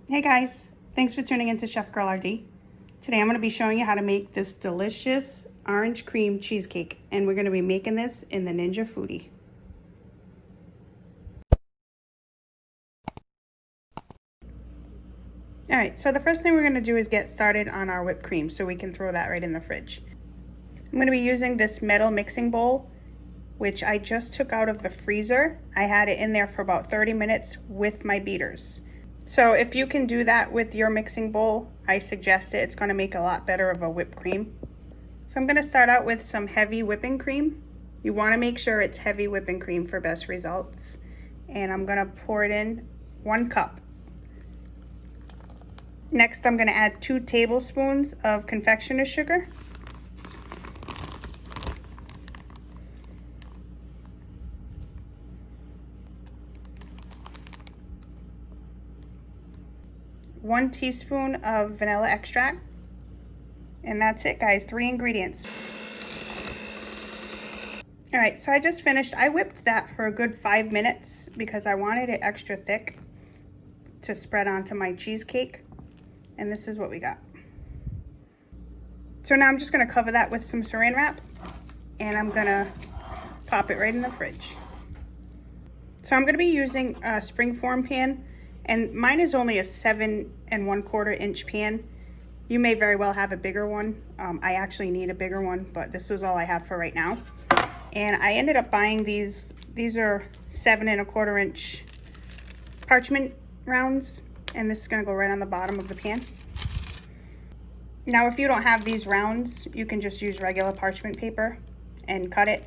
Hey guys, thanks for tuning into Chef Girl RD. Today I'm going to be showing you how to make this delicious orange cream cheesecake, and we're going to be making this in the Ninja Foodi. Alright, so the first thing we're going to do is get started on our whipped cream so we can throw that right in the fridge. I'm going to be using this metal mixing bowl, which I just took out of the freezer. I had it in there for about 30 minutes with my beaters. So if you can do that with your mixing bowl, I suggest it. It's going to make a lot better of a whipped cream. So I'm going to start out with some heavy whipping cream. You want to make sure it's heavy whipping cream for best results. And I'm going to pour it in 1 cup. Next, I'm going to add 2 tablespoons of confectioner's sugar. One teaspoon of vanilla extract. And that's it, guys. 3 ingredients. All right, so I just finished. I whipped that for a good 5 minutes because I wanted it extra thick to spread onto my cheesecake. And this is what we got. So now I'm just going to cover that with some saran wrap, and I'm going to pop it right in the fridge. So I'm going to be using a springform pan, and mine is only a 7 1/4 inch pan. You may very well have a bigger one. I actually need a bigger one, but this is all I have for right now. And I ended up buying these. These are 7 1/4 inch parchment rounds, and this is going to go right on the bottom of the pan. Now, if you don't have these rounds, you can just use regular parchment paper and cut it.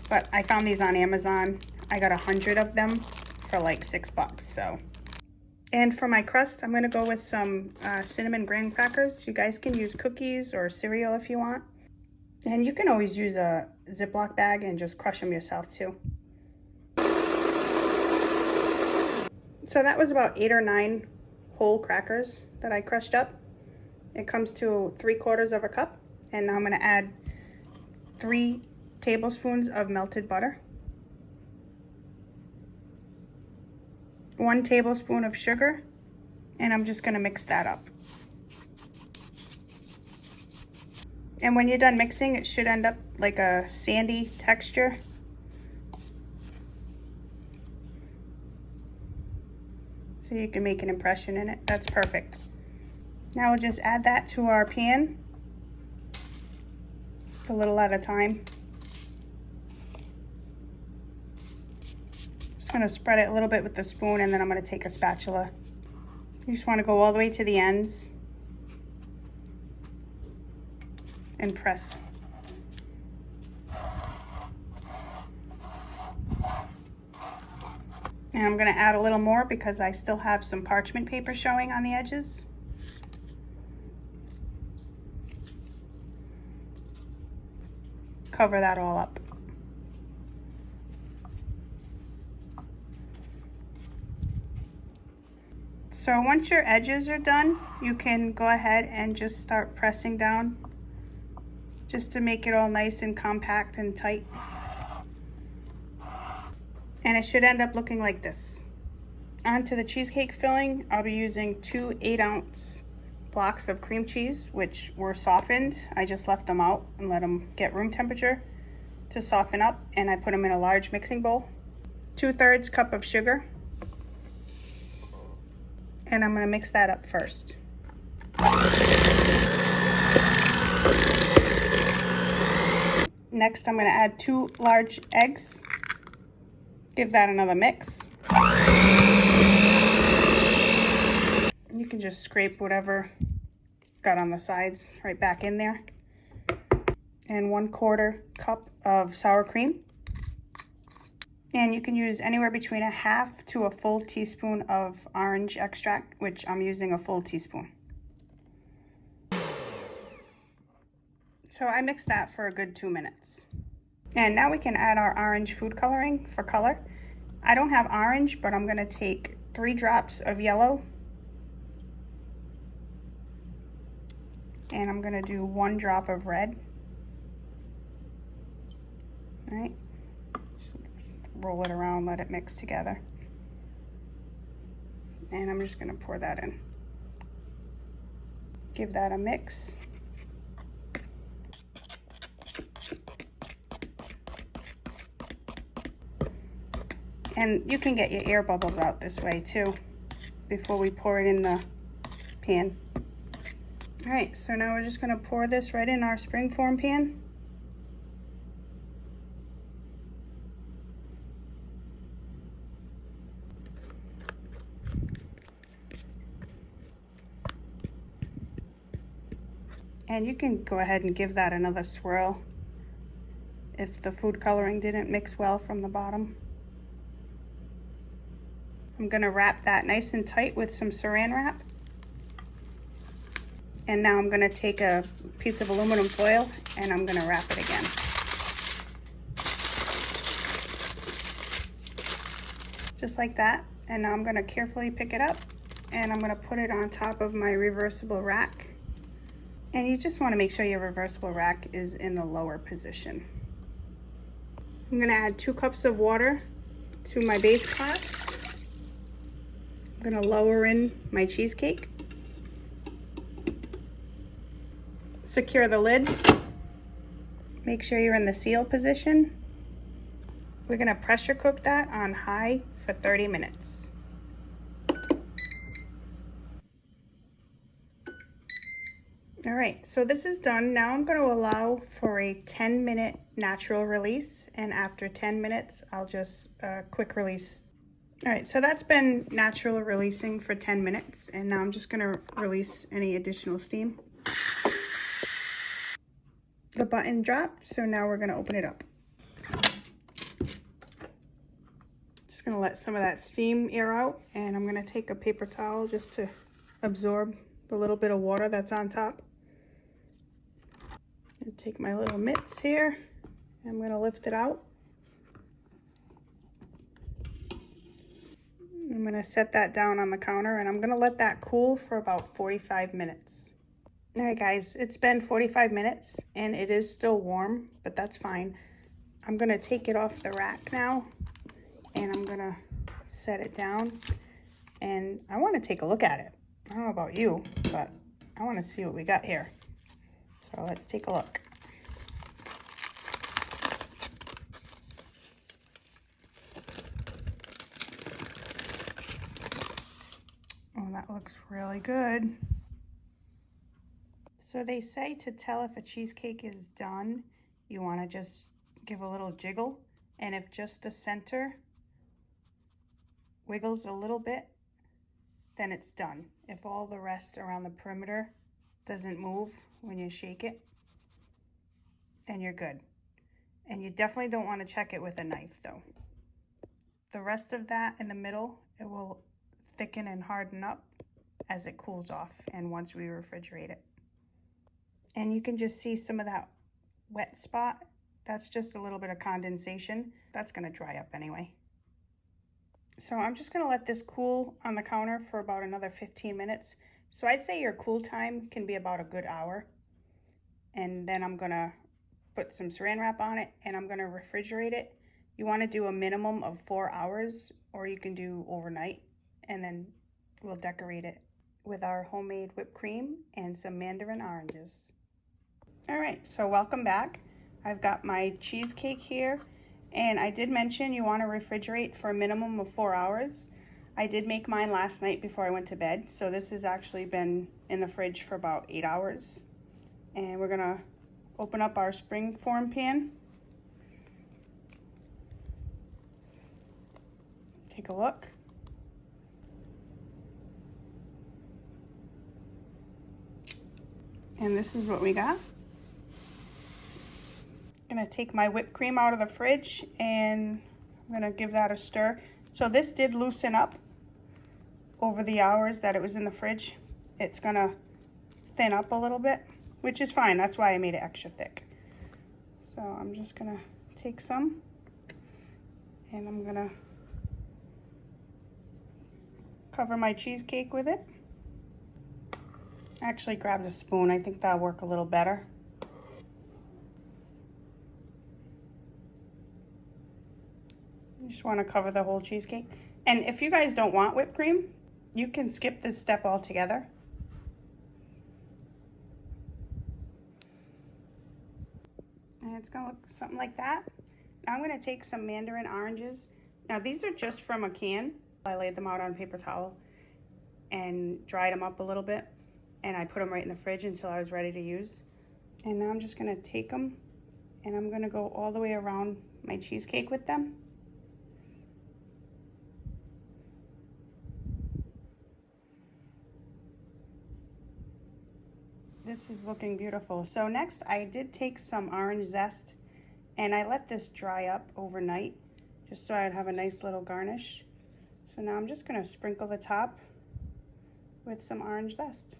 But I found these on Amazon. I got 100 of them for like $6. So. And for my crust, I'm going to go with some cinnamon graham crackers. You guys can use cookies or cereal if you want. And you can always use a Ziploc bag and just crush them yourself too. So that was about 8 or 9 whole crackers that I crushed up. It comes to 3/4 cup. And now I'm going to add 3 tablespoons of melted butter. 1 tablespoon of sugar, and I'm just going to mix that up. And when you're done mixing, it should end up like a sandy texture. So you can make an impression in it. That's perfect. Now we'll just add that to our pan, just a little at a time. Going to spread it a little bit with the spoon, and then I'm going to take a spatula. You just want to go all the way to the ends and press. And I'm going to add a little more because I still have some parchment paper showing on the edges. Cover that all up. So once your edges are done, you can go ahead and just start pressing down just to make it all nice and compact and tight. And it should end up looking like this. Onto the cheesecake filling, I'll be using 2 8-ounce blocks of cream cheese, which were softened. I just left them out and let them get room temperature to soften up, and I put them in a large mixing bowl. 2/3 cup of sugar. And I'm going to mix that up first. Next, I'm going to add 2 large eggs. Give that another mix. You can just scrape whatever got on the sides right back in there. And 1/4 cup of sour cream. And you can use anywhere between 1/2 to a full teaspoon of orange extract, which I'm using a full teaspoon. So I mixed that for a good 2 minutes. And now we can add our orange food coloring for color. I don't have orange, but I'm going to take 3 drops of yellow. And I'm going to do 1 drop of red. All right. Roll it around, let it mix together. And I'm just going to pour that in. Give that a mix. And you can get your air bubbles out this way too before we pour it in the pan. All right, so now we're just gonna pour this right in our springform pan. And you can go ahead and give that another swirl if the food coloring didn't mix well from the bottom. I'm gonna wrap that nice and tight with some saran wrap. And now I'm gonna take a piece of aluminum foil and I'm gonna wrap it again. Just like that. And now I'm gonna carefully pick it up and I'm gonna put it on top of my reversible rack. And you just wanna make sure your reversible rack is in the lower position. I'm gonna add 2 cups of water to my base pot. I'm gonna lower in my cheesecake. Secure the lid. Make sure you're in the seal position. We're gonna pressure cook that on high for 30 minutes. All right, so this is done. Now I'm gonna allow for a 10-minute natural release, and after 10 minutes, I'll just quick release. All right, so that's been natural releasing for 10 minutes, and now I'm just gonna release any additional steam. The button dropped, so now we're gonna open it up. Just gonna let some of that steam air out, and I'm gonna take a paper towel just to absorb the little bit of water that's on top. And take my little mitts here. I'm gonna lift it out. I'm gonna set that down on the counter and I'm gonna let that cool for about 45 minutes. All right guys, it's been 45 minutes and it is still warm, but that's fine. I'm gonna take it off the rack now and I'm gonna set it down and I wanna take a look at it. I don't know about you, but I wanna see what we got here. So let's take a look. Oh, that looks really good. So they say to tell if a cheesecake is done, you want to just give a little jiggle, and if just the center wiggles a little bit, then it's done. If all the rest around the perimeter doesn't move when you shake it, then you're good. And you definitely don't want to check it with a knife though. The rest of that in the middle, it will thicken and harden up as it cools off and once we refrigerate it. And you can just see some of that wet spot. That's just a little bit of condensation. That's gonna dry up anyway. So I'm just gonna let this cool on the counter for about another 15 minutes. So I'd say your cool time can be about a good hour. And then I'm gonna put some saran wrap on it and I'm gonna refrigerate it. You wanna do a minimum of 4 hours or you can do overnight, and then we'll decorate it with our homemade whipped cream and some mandarin oranges. All right, so welcome back. I've got my cheesecake here, and I did mention you want to refrigerate for a minimum of 4 hours. I did make mine last night before I went to bed, so this has actually been in the fridge for about 8 hours. And we're gonna open up our springform pan. Take a look. And this is what we got. I'm gonna take my whipped cream out of the fridge and I'm gonna give that a stir. So this did loosen up over the hours that it was in the fridge. It's gonna thin up a little bit, which is fine. That's why I made it extra thick. So I'm just gonna take some and I'm gonna cover my cheesecake with it. I actually grabbed a spoon. I think that'll work a little better. You just want to cover the whole cheesecake. And if you guys don't want whipped cream, you can skip this step altogether. And it's gonna look something like that. Now I'm gonna take some mandarin oranges. Now these are just from a can. I laid them out on a paper towel and dried them up a little bit. And I put them right in the fridge until I was ready to use. And now I'm just gonna take them and I'm gonna go all the way around my cheesecake with them. This is looking beautiful. So next I did take some orange zest and I let this dry up overnight just so I'd have a nice little garnish. So now I'm just gonna sprinkle the top with some orange zest.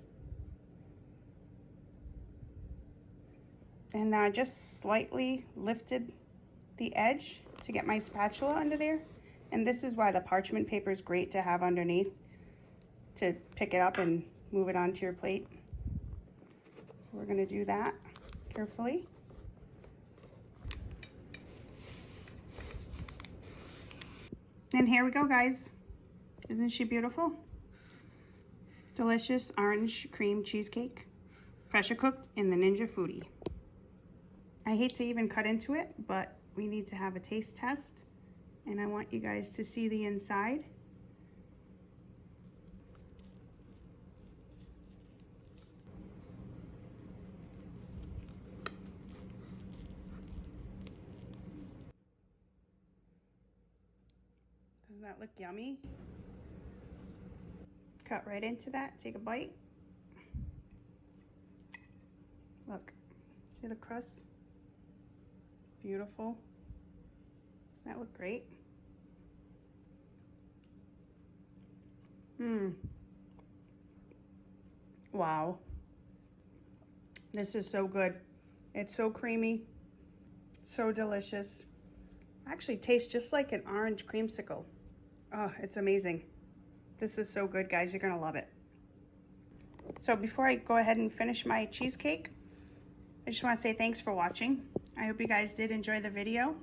And now I just slightly lifted the edge to get my spatula under there. And this is why the parchment paper is great to have underneath to pick it up and move it onto your plate. So we're gonna do that carefully. And here we go, guys. Isn't she beautiful? Delicious orange cream cheesecake, pressure cooked in the Ninja Foodi. I hate to even cut into it, but we need to have a taste test, and I want you guys to see the inside. Doesn't that look yummy? Cut right into that, take a bite. Look, see the crust? Beautiful. Doesn't that look great? Wow. This is so good. It's so creamy, so delicious. Actually tastes just like an orange creamsicle. Oh, it's amazing. This is so good, guys. You're gonna love it. So before I go ahead and finish my cheesecake, I just want to say thanks for watching. I hope you guys did enjoy the video.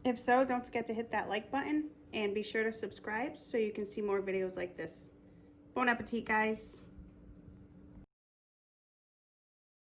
If so, don't forget to hit that like button and be sure to subscribe so you can see more videos like this. Bon appetit, guys.